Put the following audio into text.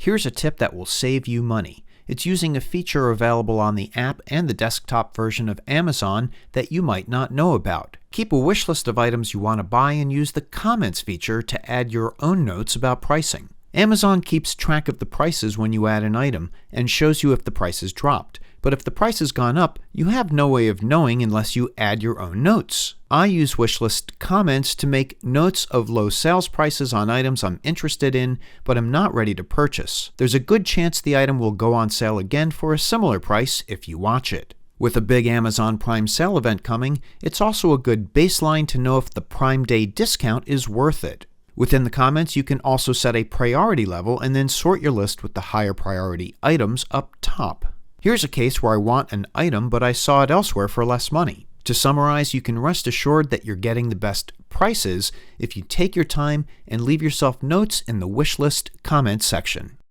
Here's a tip that will save you money. It's using a feature available on the app and the desktop version of Amazon that you might not know about. Keep a wish list of items you want to buy and use the comments feature to add your own notes about pricing. Amazon keeps track of the prices when you add an item and shows you if the price has dropped. But if the price has gone up, you have no way of knowing unless you add your own notes. I use wishlist comments to make notes of low sales prices on items I'm interested in, but am not ready to purchase. There's a good chance the item will go on sale again for a similar price if you watch it. With a big Amazon Prime sale event coming, it's also a good baseline to know if the Prime Day discount is worth it. Within the comments, you can also set a priority level and then sort your list with the higher priority items up top. Here's a case where I want an item, but I saw it elsewhere for less money. To summarize, you can rest assured that you're getting the best prices if you take your time and leave yourself notes in the wishlist comments section.